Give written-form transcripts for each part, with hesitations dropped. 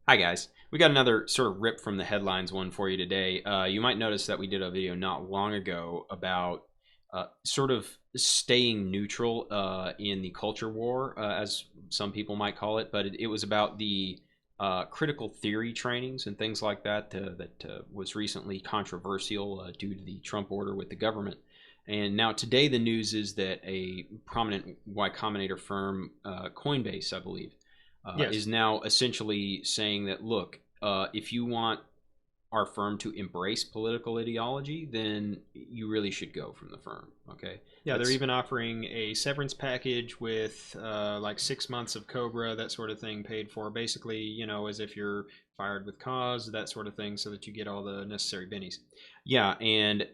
Hi guys, we got another sort of rip from the headlines one for you today. You might notice that we did a video not long ago about sort of staying neutral in the culture war, as some people might call it, but it was about the critical theory trainings and things like that that was recently controversial due to the Trump order with the government. And now today the news is that a prominent Y Combinator firm, Coinbase, I believe, is Yes. now essentially saying that, look, if you want our firm to embrace political ideology, then you really should go from the firm. Okay, Yeah, they're that's even offering a severance package with like 6 months of Cobra, that sort of thing, paid for. Basically, as if you're fired with cause, that sort of thing, so that you get all the necessary bennies. yeah, and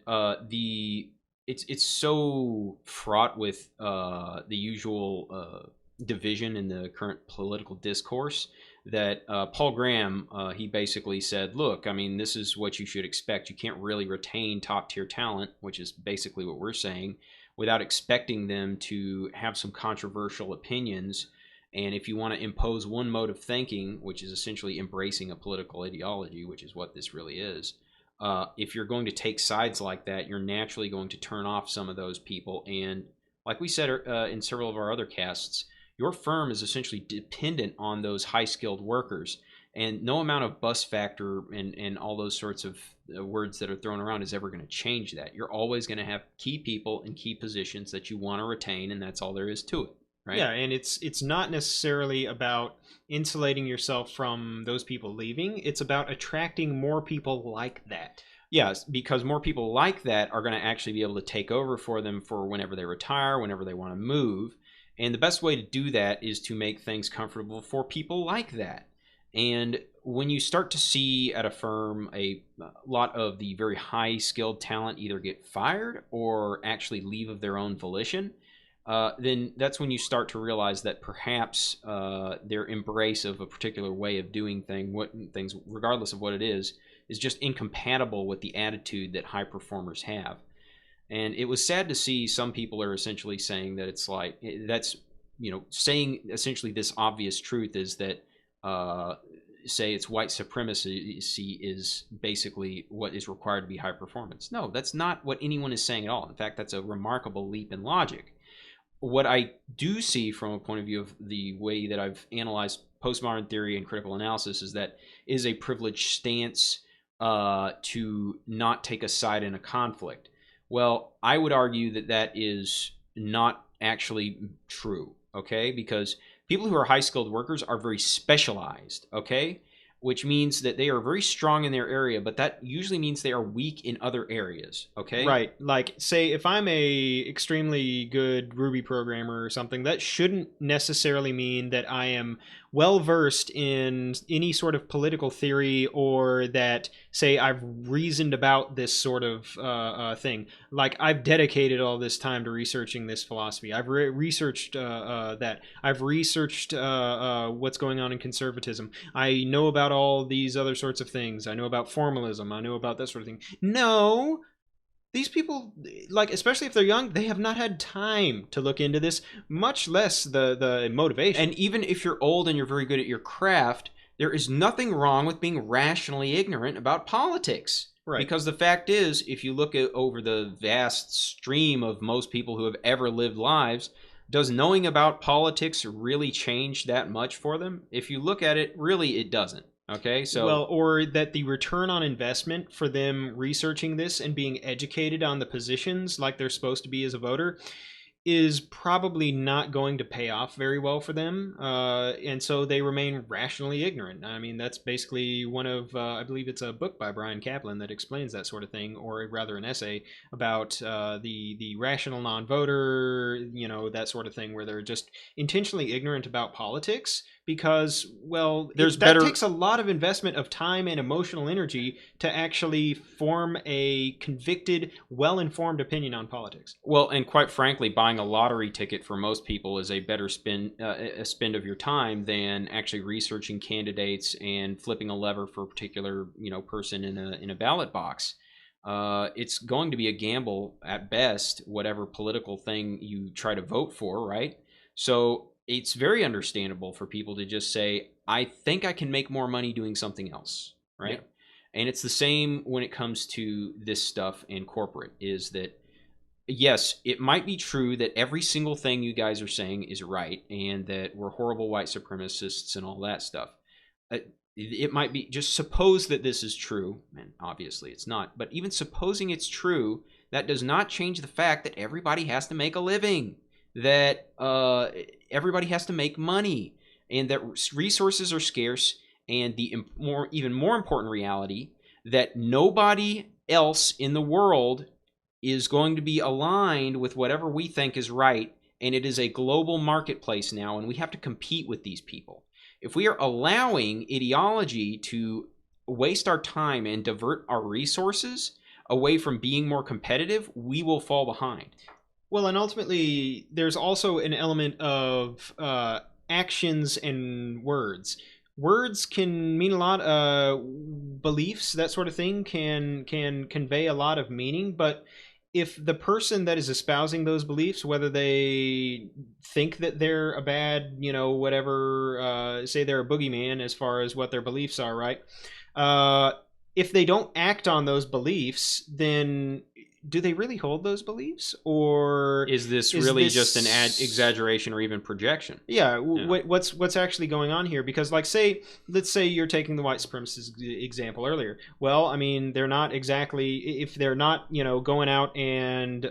it's so fraught with the usual division in the current political discourse that Paul Graham, he basically said, look, I mean, this is what you should expect. You can't really retain top tier talent, which is basically what we're saying, without expecting them to have some controversial opinions. And if you want to impose one mode of thinking, which is essentially embracing a political ideology, which is what this really is, if you're going to take sides like that, you're naturally going to turn off some of those people. And like we said in several of our other casts, your firm is essentially dependent on those high skilled workers. And no amount of bus factor and all those sorts of words that are thrown around is ever going to change that. You're always going to have key people in key positions that you want to retain, and that's all there is to it, right? Yeah, and it's not necessarily about insulating yourself from those people leaving. It's about attracting more people like that. Yes, because more people like that are going to actually be able to take over for them for whenever they retire, whenever they want to move. And the best way to do that is to make things comfortable for people like that. And when you start to see at a firm a lot of the very high skilled talent either get fired or actually leave of their own volition, then that's when you start to realize that perhaps their embrace of a particular way of doing things, regardless of what it is just incompatible with the attitude that high performers have. And it was sad to see some people are essentially saying that it's like that's saying essentially this obvious truth is that say it's white supremacy is basically what is required to be high performance. No, that's not what anyone is saying at all. In fact, that's a remarkable leap in logic. What I do see from a point of view of the way that I've analyzed postmodern theory and critical analysis is that is a privileged stance to not take a side in a conflict. Well, I would argue that that is not actually true, okay? Because people who are high skilled workers are very specialized, okay? Which means that they are very strong in their area, but that usually means they are weak in other areas, okay? Right. Like, say if I'm a extremely good Ruby programmer or something, that shouldn't necessarily mean that I am well versed in any sort of political theory, or that, say, I've reasoned about this sort of thing. Like, I've dedicated all this time to researching this philosophy. I've researched that. I've researched what's going on in conservatism. I know about all these other sorts of things. I know about formalism. I know about that sort of thing. No, these people, like, especially if they're young, they have not had time to look into this, much less the motivation. And even if you're old and you're very good at your craft, there is nothing wrong with being rationally ignorant about politics. Right. Because the fact is, if you look at over the vast stream of most people who have ever lived lives, does knowing about politics really change that much for them? If you look at it, really it doesn't. Okay, Well, so or that the return on investment for them researching this and being educated on the positions like they're supposed to be as a voter is probably not going to pay off very well for them, and so they remain rationally ignorant. I mean, that's basically one of, I believe it's a book by Brian Kaplan that explains that sort of thing, or rather an essay about the rational non-voter, that sort of thing, where they're just intentionally ignorant about politics because, well, there's that better. takes a lot of investment of time and emotional energy to actually form a convicted, well-informed opinion on politics. Well, and quite frankly, buying a lottery ticket for most people is a better a spend of your time than actually researching candidates and flipping a lever for a particular person in a ballot box. It's going to be a gamble at best, whatever political thing you try to vote for, right? So it's very understandable for people to just say, I think I can make more money doing something else, right? Yeah. And it's the same when it comes to this stuff in corporate, is that yes, it might be true that every single thing you guys are saying is right and that we're horrible white supremacists and all that stuff. It might be, just suppose that this is true, and obviously it's not, but even supposing it's true, that does not change the fact that everybody has to make a living, that everybody has to make money, and that resources are scarce, and the even more important reality that nobody else in the world is going to be aligned with whatever we think is right, and it is a global marketplace now, and we have to compete with these people. If we are allowing ideology to waste our time and divert our resources away from being more competitive, we will fall behind. Well, and ultimately, there's also an element of actions and words. Words can mean a lot. Beliefs, that sort of thing, can convey a lot of meaning. But if the person that is espousing those beliefs, whether they think that they're a bad, whatever, say they're a boogeyman as far as what their beliefs are, right? If they don't act on those beliefs, then do they really hold those beliefs, or is this really just an exaggeration or even projection? Yeah, what's actually going on here? Because, let's say you're taking the white supremacist example earlier. Well, I mean, they're not exactly, if they're not, going out and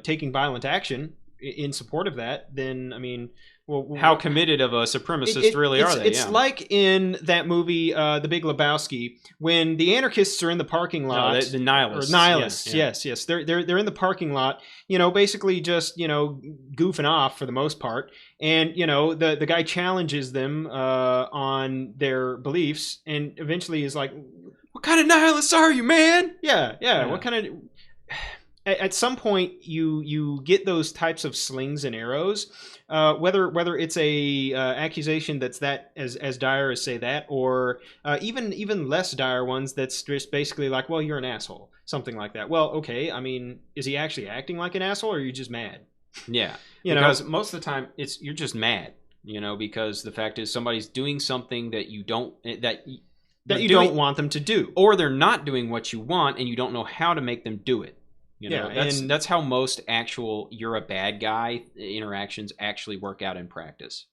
taking violent action in support of that, then I mean, well, how committed of a supremacist really are they? It's like in that movie, The Big Lebowski, when the anarchists are in the parking lot. No, the nihilists. Or nihilists, yes. They're in the parking lot, basically just, goofing off for the most part. And, the guy challenges them on their beliefs, and eventually is like, what kind of nihilists are you, man? Yeah. What kind of... At some point, you get those types of slings and arrows, whether it's a accusation that's that as dire as say that, or even less dire ones that's just basically like, well, you're an asshole, something like that. Well, okay, I mean, is he actually acting like an asshole, or are you just mad? Yeah, because most of the time you're just mad, because the fact is somebody's doing something that you don't don't want them to do, or they're not doing what you want, and you don't know how to make them do it. That's how most actual "you're a bad guy" interactions actually work out in practice.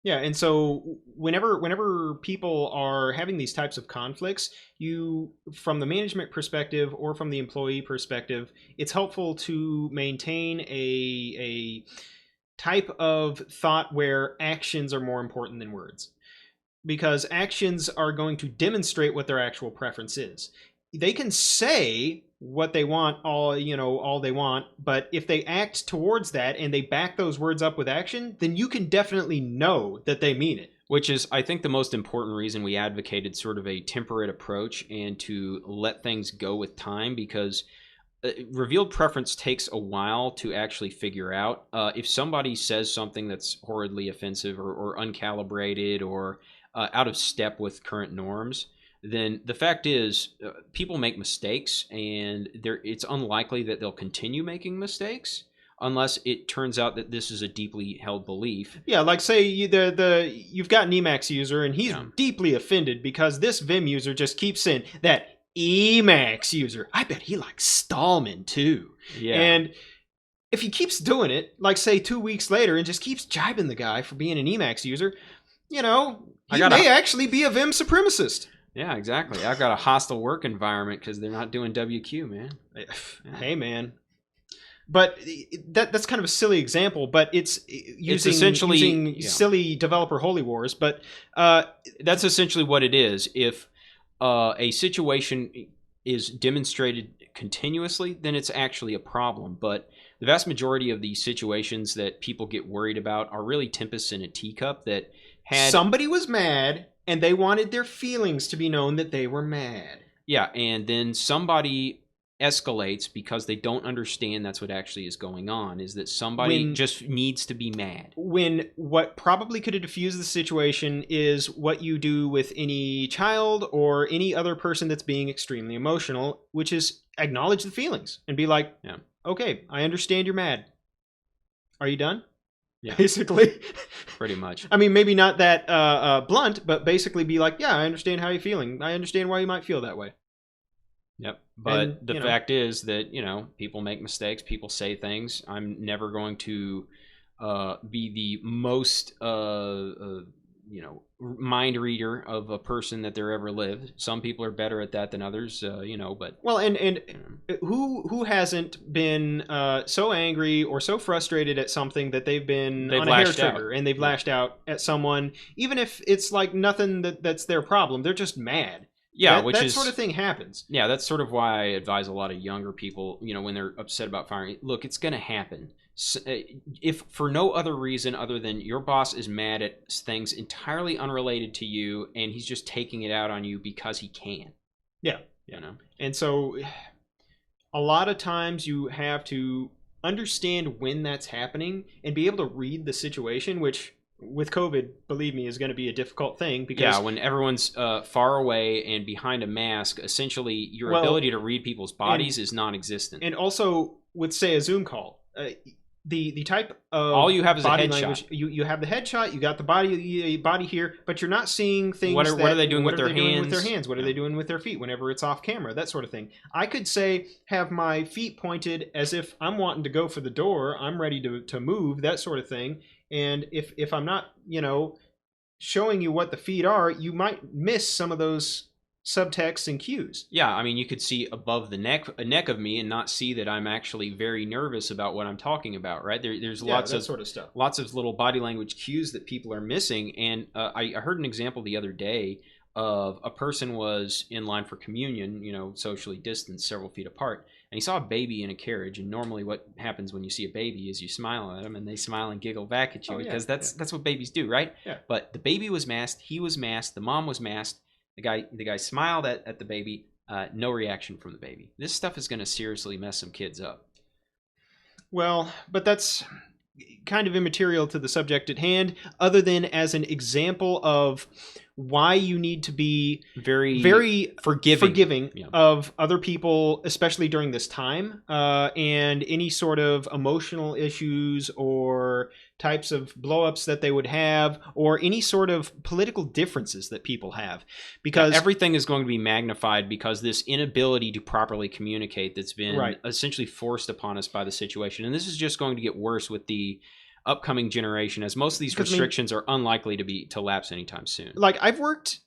Yeah, and so whenever people are having these types of conflicts, from the management perspective or from the employee perspective, it's helpful to maintain a type of thought where actions are more important than words, because actions are going to demonstrate what their actual preference is. They can say what they want all they want, but if they act towards that and they back those words up with action, then you can definitely know that they mean it. Which is, I think, the most important reason we advocated sort of a temperate approach and to let things go with time, because revealed preference takes a while to actually figure out. If somebody says something that's horridly offensive or uncalibrated or out of step with current norms, then the fact is people make mistakes, and it's unlikely that they'll continue making mistakes unless it turns out that this is a deeply held belief. Yeah, like say you've got an Emacs user and he's deeply offended because this Vim user just keeps saying that Emacs user, I bet he likes Stallman too. Yeah. And if he keeps doing it, like say 2 weeks later, and just keeps jibing the guy for being an Emacs user, he may actually be a Vim supremacist. Yeah, exactly. I've got a hostile work environment because they're not doing WQ, man. Hey, man. But that's kind of a silly example, but it's using silly developer holy wars. But that's essentially what it is. If a situation is demonstrated continuously, then it's actually a problem. But the vast majority of the situations that people get worried about are really tempests in a teacup that had... Somebody was mad, and they wanted their feelings to be known that they were mad. Yeah, and then somebody escalates because they don't understand that's what actually is going on, is that somebody just needs to be mad. When what probably could have diffused the situation is what you do with any child or any other person that's being extremely emotional, which is acknowledge the feelings and be like, okay, I understand you're mad. Are you done? Yeah. basically. Pretty much. I mean, maybe not that blunt, but basically be like, yeah, I understand how you're feeling. I understand why you might feel that way. Yep. But And, the fact is that, people make mistakes, people say things. I'm never going to be the most, mind reader of a person that there ever lived. Some people are better at that than others, but. Well, and who hasn't been so angry or so frustrated at something that they've on a hair trigger and they've lashed out at someone, even if it's like nothing that's their problem. They're just mad. Yeah, that sort of thing happens. Yeah, that's sort of why I advise a lot of younger people, when they're upset about firing. Look, it's going to happen. So, if for no other reason other than your boss is mad at things entirely unrelated to you, and he's just taking it out on you because he can. Yeah. And so, a lot of times you have to understand when that's happening and be able to read the situation, which, with COVID, believe me, is going to be a difficult thing because when everyone's far away and behind a mask, essentially your ability to read people's bodies is non-existent. And also with, say, a Zoom call, the type of all you have is body a headshot. Language, you have the headshot, you got the body here, but you're not seeing things. What are they doing with their hands? What are they doing with their feet whenever it's off camera? That sort of thing. I could say have my feet pointed as if I'm wanting to go for the door, I'm ready to move, that sort of thing. And if I'm not, showing you what the feet are, you might miss some of those subtext and cues. Yeah, I mean, you could see above the neck of me and not see that I'm actually very nervous about what I'm talking about, right? There's lots of sort of stuff, lots of little body language cues that people are missing. And I heard an example the other day of a person was in line for communion, socially distanced, several feet apart, and he saw a baby in a carriage. And normally, what happens when you see a baby is you smile at them, and they smile and giggle back at you because that's what babies do, right? Yeah. But the baby was masked, he was masked, the mom was masked. The guy smiled at the baby. No reaction from the baby. This stuff is going to seriously mess some kids up. Well, but that's kind of immaterial to the subject at hand, other than as an example of why you need to be very forgiving of other people, especially during this time, and any sort of emotional issues or types of blowups that they would have, or any sort of political differences that people have, because everything is going to be magnified because this inability to properly communicate that's been essentially forced upon us by the situation. And this is just going to get worse with the upcoming generation, as most of these restrictions are unlikely to lapse anytime soon. Like, I've worked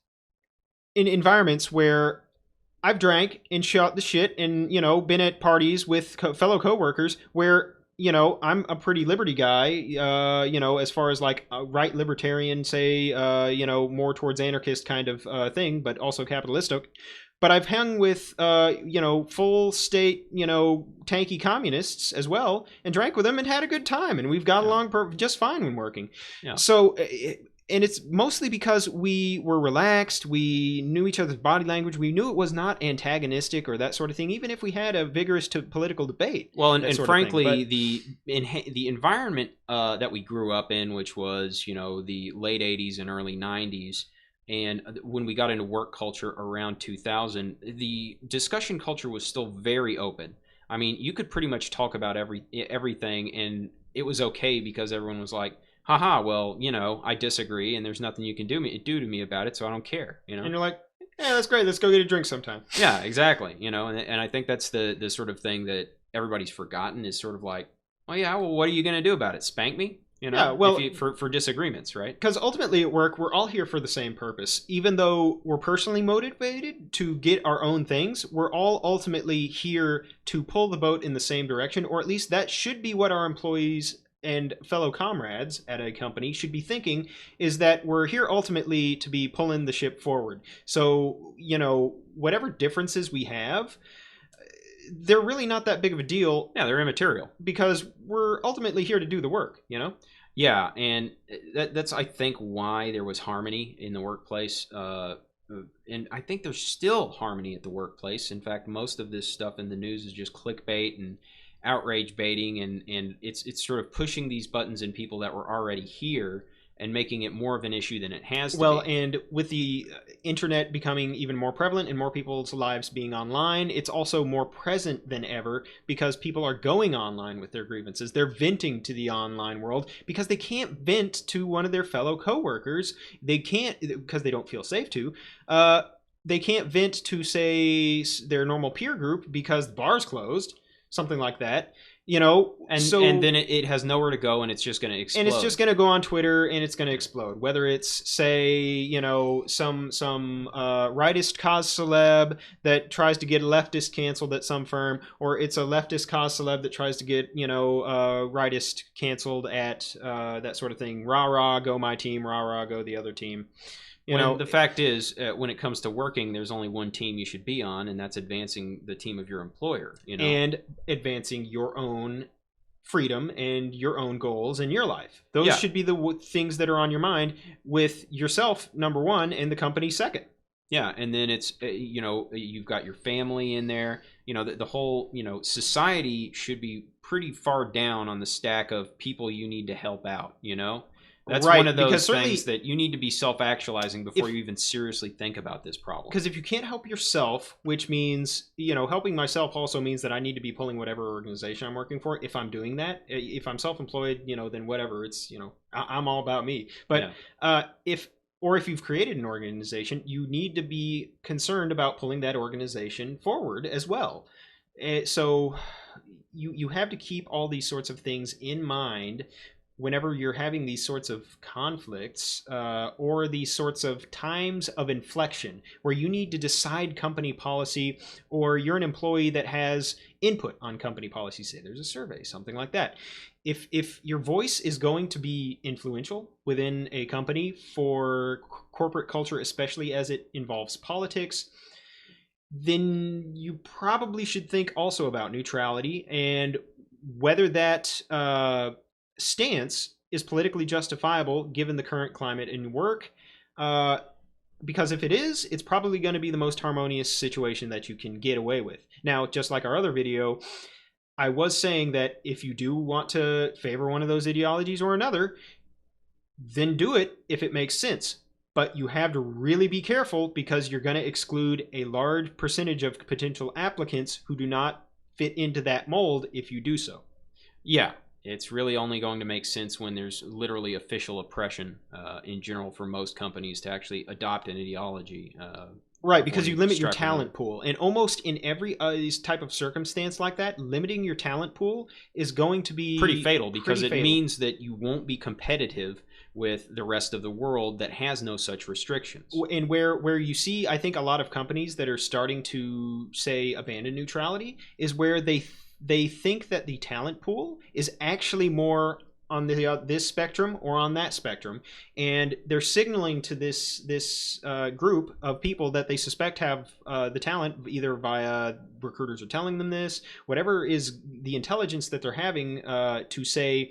in environments where I've drank and shot the shit and, been at parties with fellow coworkers where, I'm a pretty liberty guy, as far as like a right libertarian, say, more towards anarchist kind of thing, but also capitalistic. But I've hung with, full state, tanky communists as well, and drank with them and had a good time. And we've got along just fine when working. Yeah. So, and it's mostly because we were relaxed. We knew each other's body language. We knew it was not antagonistic or that sort of thing, even if we had a vigorous political debate. Well, and frankly, the environment that we grew up in, which was, the late 80s and early 90s, and when we got into work culture around 2000, the discussion culture was still very open. I mean, you could pretty much talk about everything, and it was okay because everyone was like, haha, well, I disagree, and there's nothing you can do to me about it, so I don't care, And you're like, yeah, that's great. Let's go get a drink sometime. Yeah, exactly. And I think that's the sort of thing that everybody's forgotten is sort of like, well, what are you going to do about it? Spank me? For disagreements, right? Because ultimately at work, we're all here for the same purpose. Even though we're personally motivated to get our own things, we're all ultimately here to pull the boat in the same direction, or at least that should be what our employees and fellow comrades at a company should be thinking, is that we're here ultimately to be pulling the ship forward. So, whatever differences we have, they're really not that big of a deal. Yeah, they're immaterial. Because we're ultimately here to do the work, Yeah, and that's, I think, why there was harmony in the workplace. And I think there's still harmony at the workplace. In fact, most of this stuff in the news is just clickbait and outrage baiting, and it's sort of pushing these buttons in people that were already here and making it more of an issue than it has to be. And with the internet becoming even more prevalent and more people's lives being online, it's also more present than ever because people are going online with their grievances. They're venting to the online world because they can't vent to one of their fellow coworkers. They can't, because they don't feel safe to. They can't vent to, say, their normal peer group because the bar's closed, something like that. And then it has nowhere to go, and it's just going to explode. And it's just going to go on Twitter, and it's going to explode. Whether it's, say, some rightist cause celeb that tries to get a leftist canceled at some firm, or it's a leftist cause celeb that tries to get rightist canceled at that sort of thing. Rah rah, go my team. Rah rah, go the other team. The fact is, when it comes to working, there's only one team you should be on, and that's advancing the team of your employer. And advancing your own freedom and your own goals in your life. Those should be the things that are on your mind, with yourself number one and the company second. Yeah, and then it's you've got your family in there. The whole society should be pretty far down on the stack of people you need to help out. That's right, one of those things that you need to be self-actualizing before you even seriously think about this problem. Because if you can't help yourself, which means, helping myself also means that I need to be pulling whatever organization I'm working for. If I'm doing that, if I'm self-employed, then whatever, it's, I'm all about me. But if you've created an organization, you need to be concerned about pulling that organization forward as well. So you have to keep all these sorts of things in mind whenever you're having these sorts of conflicts or these sorts of times of inflection where you need to decide company policy, or you're an employee that has input on company policy, say there's a survey, something like that. If your voice is going to be influential within a company for corporate culture, especially as it involves politics, then you probably should think also about neutrality and whether that stance is politically justifiable given the current climate in work, because if it is, it's probably going to be the most harmonious situation that you can get away with. Now, just like our other video, I was saying that if you do want to favor one of those ideologies or another, then do it if it makes sense. But you have to really be careful, because you're going to exclude a large percentage of potential applicants who do not fit into that mold if you do so. Yeah. It's really only going to make sense when there's literally official oppression in general for most companies to actually adopt an ideology. Right, because you limit your talent pool. And almost in every type of circumstance like that, limiting your talent pool is going to be pretty fatal, because it means that you won't be competitive with the rest of the world that has no such restrictions. And where you see, I think, a lot of companies that are starting to, say, abandon neutrality is where they think that the talent pool is actually more on this spectrum or on that spectrum, and they're signaling to this group of people that they suspect have the talent, either via recruiters are telling them this, whatever is the intelligence that they're having, to say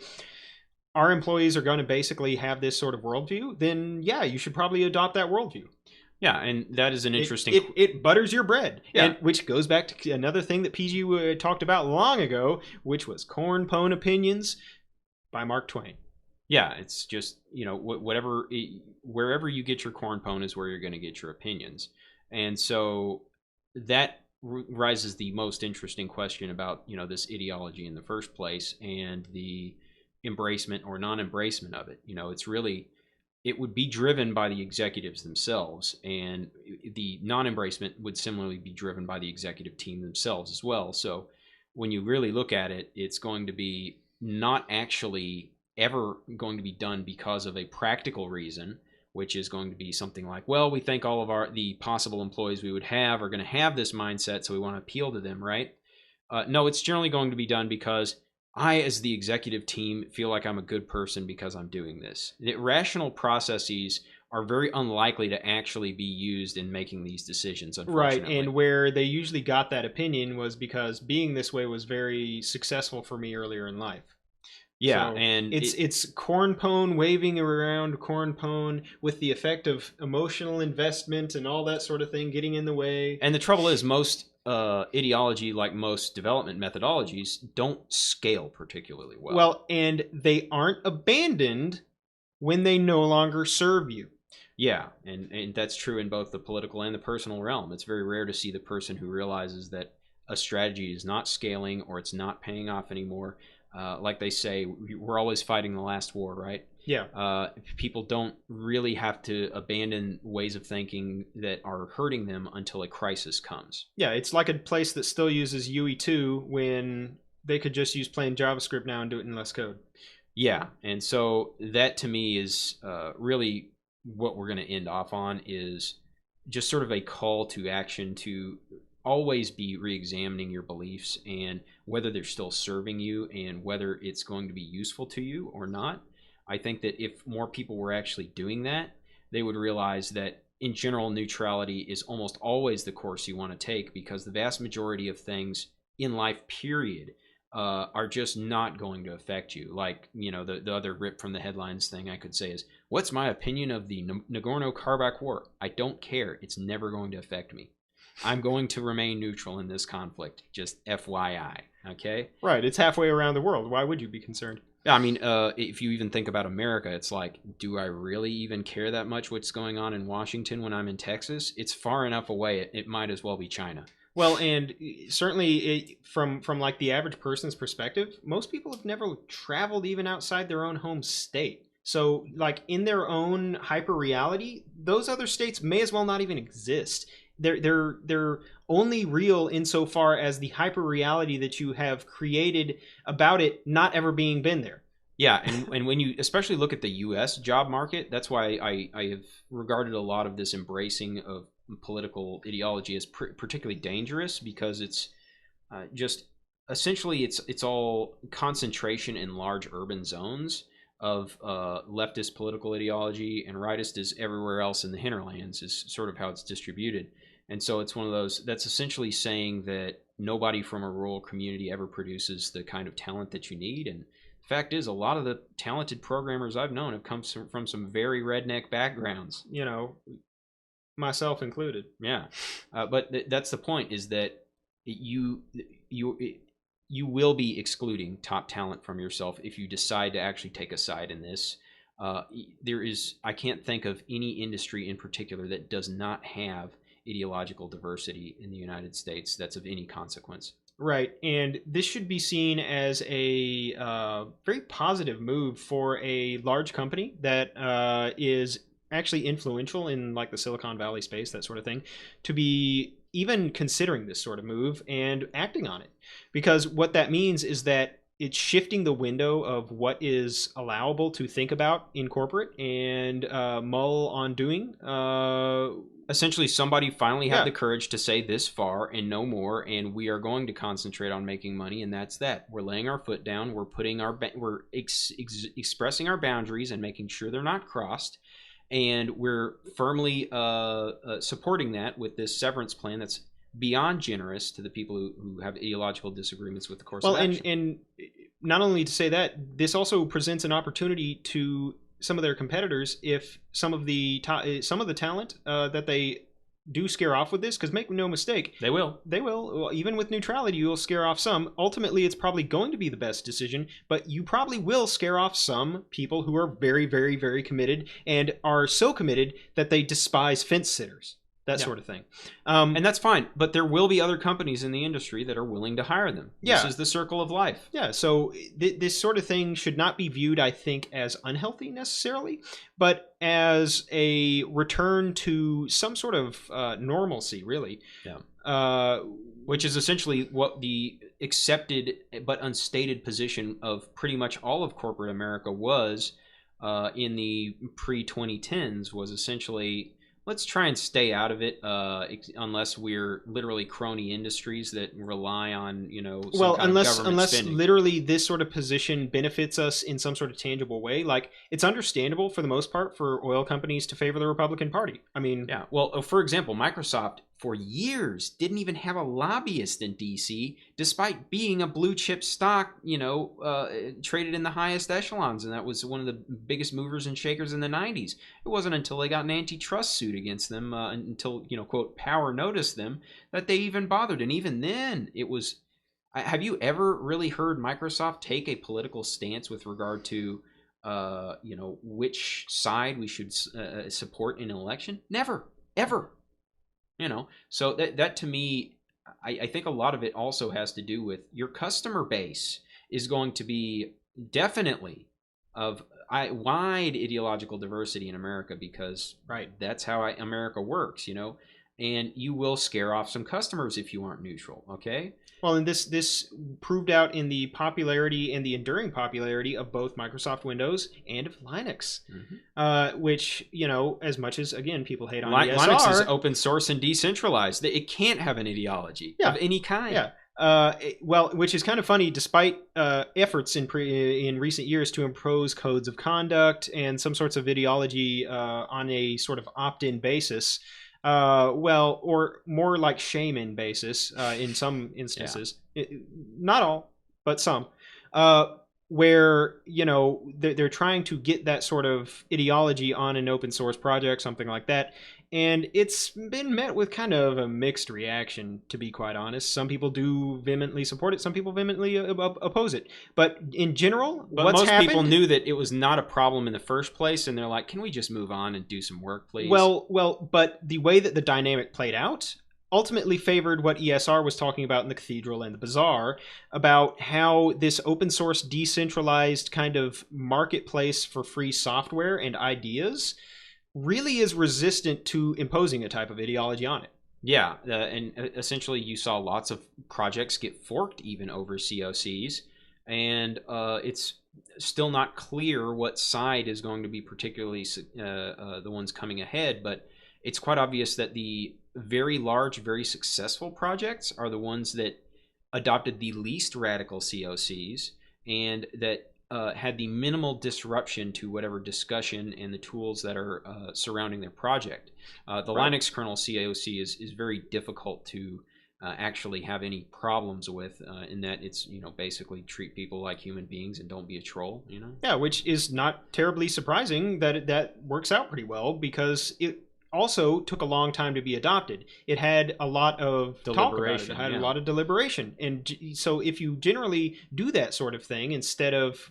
our employees are going to basically have this sort of worldview, then yeah, you should probably adopt that worldview. Yeah, and that is an interesting... It butters your bread, which goes back to another thing that PG talked about long ago, which was Corn Pone Opinions by Mark Twain. Yeah, it's just, wherever you get your corn pone is where you're going to get your opinions. And so that rises the most interesting question about, this ideology in the first place, and the embracement or non-embracement of it. It's really... It would be driven by the executives themselves, and the non-embracement would similarly be driven by the executive team themselves as well. So when you really look at it, it's going to be not actually ever going to be done because of a practical reason, which is going to be something like, well, we think all of the possible employees we would have are going to have this mindset, so we want to appeal to them, right? No, it's generally going to be done because I, as the executive team, feel like I'm a good person because I'm doing this. The rational processes are very unlikely to actually be used in making these decisions, unfortunately. Right, and where they usually got that opinion was because being this way was very successful for me earlier in life. Yeah, so and it's corn pone, waving around corn pone with the effect of emotional investment and all that sort of thing getting in the way. And the trouble is, most ideology, like most development methodologies, don't scale particularly well. And they aren't abandoned when they no longer serve you. Yeah, and that's true in both the political and the personal realm. It's very rare to see the person who realizes that a strategy is not scaling or it's not paying off anymore. Like they say, we're always fighting the last war, right? Yeah. People don't really have to abandon ways of thinking that are hurting them until a crisis comes. Yeah, it's like a place that still uses UE2 when they could just use plain JavaScript now and do it in less code. Yeah, and so that to me is really what we're going to end off on is just sort of a call to action to always be re-examining your beliefs and whether they're still serving you and whether it's going to be useful to you or not. I think that if more people were actually doing that, they would realize that in general, neutrality is almost always the course you want to take because the vast majority of things in life, period, are just not going to affect you. Like, the other rip from the headlines thing I could say is, what's my opinion of the Nagorno-Karabakh war? I don't care. It's never going to affect me. I'm going to remain neutral in this conflict. Just FYI, okay? Right. It's halfway around the world. Why would you be concerned? I mean, if you even think about America, it's like, do I really even care that much what's going on in Washington when I'm in Texas? It's far enough away. It might as well be China. Well, and certainly from like the average person's perspective, most people have never traveled even outside their own home state. So, like in their own hyper reality, those other states may as well not even exist. They're only real insofar as the hyper reality that you have created about it not ever being been there. Yeah, and when you especially look at the U.S. job market, that's why I have regarded a lot of this embracing of political ideology as particularly dangerous because it's just essentially it's all concentration in large urban zones of leftist political ideology, and rightist is everywhere else in the hinterlands is sort of how it's distributed. And so it's one of those that's essentially saying that nobody from a rural community ever produces the kind of talent that you need. And the fact is, a lot of the talented programmers I've known have come from some very redneck backgrounds. Myself included. Yeah, but that's the point: is that you you you will be excluding top talent from yourself if you decide to actually take a side in this. I can't think of any industry in particular that does not have ideological diversity in the United States that's of any consequence. Right, and this should be seen as a very positive move for a large company that is actually influential in like the Silicon Valley space, that sort of thing, to be even considering this sort of move and acting on it. Because what that means is that it's shifting the window of what is allowable to think about in corporate and mull on doing. Essentially, somebody finally had the courage to say this far and no more, and we are going to concentrate on making money, and that's that. We're laying our foot down. We're putting expressing our boundaries and making sure they're not crossed, and we're firmly supporting that with this severance plan that's beyond generous to the people who have ideological disagreements with the course of action. And not only to say that, this also presents an opportunity to some of their competitors if some of the talent that they do scare off with this, because make no mistake, they will. Well, even with neutrality, you will scare off some. Ultimately, it's probably going to be the best decision, but you probably will scare off some people who are very, very, very committed and are so committed that they despise fence sitters. That sort of thing. And that's fine. But there will be other companies in the industry that are willing to hire them. Yeah. This is the circle of life. Yeah. So this sort of thing should not be viewed, I think, as unhealthy necessarily, but as a return to some sort of normalcy, really. Yeah. Which is essentially what the accepted but unstated position of pretty much all of corporate America was in the pre-2010s, was essentially, let's try and stay out of it unless we're literally crony industries that rely on, some kind of government spending. Literally this sort of position benefits us in some sort of tangible way. Like, it's understandable for the most part for oil companies to favor the Republican Party. I mean... Yeah. Well, for example, Microsoft for years didn't even have a lobbyist in D.C., despite being a blue chip stock, traded in the highest echelons. And that was one of the biggest movers and shakers in the 90s. It wasn't until they got an antitrust suit against them, until, quote, power noticed them, that they even bothered. And even then, it was... Have you ever really heard Microsoft take a political stance with regard to which side we should support in an election. Never, ever. So that to me, I think a lot of it also has to do with your customer base is going to be definitely of wide ideological diversity in America, because that's how America works, and you will scare off some customers if you aren't neutral. Okay. Well, and this proved out in the popularity and the enduring popularity of both Microsoft Windows and of Linux, which, as much as, again, people hate on ESR. Linux is open source and decentralized. It can't have an ideology of any kind. Yeah. Which is kind of funny, despite efforts in recent years to impose codes of conduct and some sorts of ideology on a sort of opt-in basis. Or more like shame-in basis in some instances. Not all, but some. Where, they're trying to get that sort of ideology on an open source project, something like that. And it's been met with kind of a mixed reaction, to be quite honest. Some people do vehemently support it. Some people vehemently oppose it. But in general, most people knew that it was not a problem in the first place, and they're like, can we just move on and do some work, please? Well, but the way that the dynamic played out ultimately favored what ESR was talking about in the Cathedral and the Bazaar, about how this open source decentralized kind of marketplace for free software and ideas really is resistant to imposing a type of ideology on it. Yeah, and essentially you saw lots of projects get forked even over COCs, and it's still not clear what side is going to be particularly the ones coming ahead, but it's quite obvious that the very large, very successful projects are the ones that adopted the least radical COCs and that had the minimal disruption to whatever discussion and the tools that are surrounding their project. The Linux kernel COC is very difficult to actually have any problems with, in that it's, basically treat people like human beings and don't be a troll, Yeah, which is not terribly surprising that that works out pretty well, because it also took a long time to be adopted. It had a lot of deliberation. It had a lot of deliberation. And so if you generally do that sort of thing, instead of,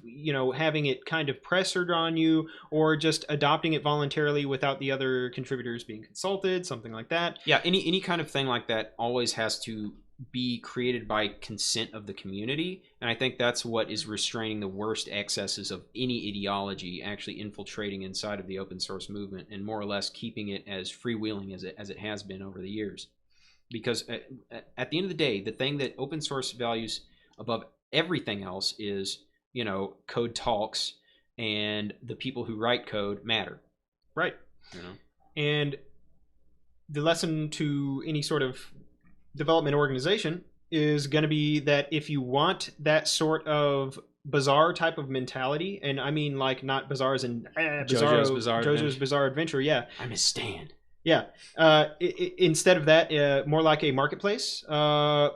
having it kind of pressured on you or just adopting it voluntarily without the other contributors being consulted, something like that. Yeah, any kind of thing like that always has to be created by consent of the community, and I think that's what is restraining the worst excesses of any ideology actually infiltrating inside of the open source movement and more or less keeping it as freewheeling as it has been over the years. Because at the end of the day, the thing that open source values above everything else is, code talks, and the people who write code matter. Right. And the lesson to any sort of development organization is going to be that if you want that sort of bizarre type of mentality, and I mean like not bazaars and JoJo's Bizarre Adventure, yeah. I miss Stan. Yeah. Instead of that, more like a marketplace of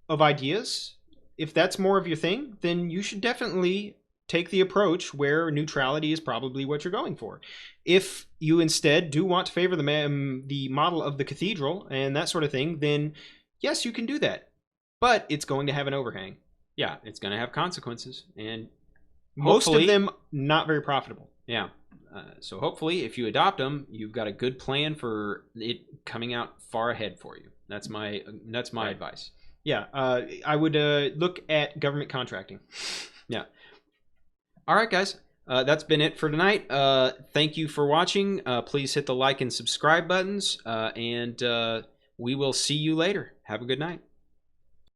ideas. If that's more of your thing, then you should definitely take the approach where neutrality is probably what you're going for. If you instead do want to favor the model of the Cathedral and that sort of thing, then yes, you can do that, but it's going to have an overhang. Yeah, it's going to have consequences, and most of them not very profitable. Yeah, so hopefully, if you adopt them, you've got a good plan for it coming out far ahead for you. That's my advice. Yeah, I would look at government contracting. Yeah. All right, guys. That's been it for tonight. Thank you for watching. Please hit the like and subscribe buttons, and we will see you later. Have a good night.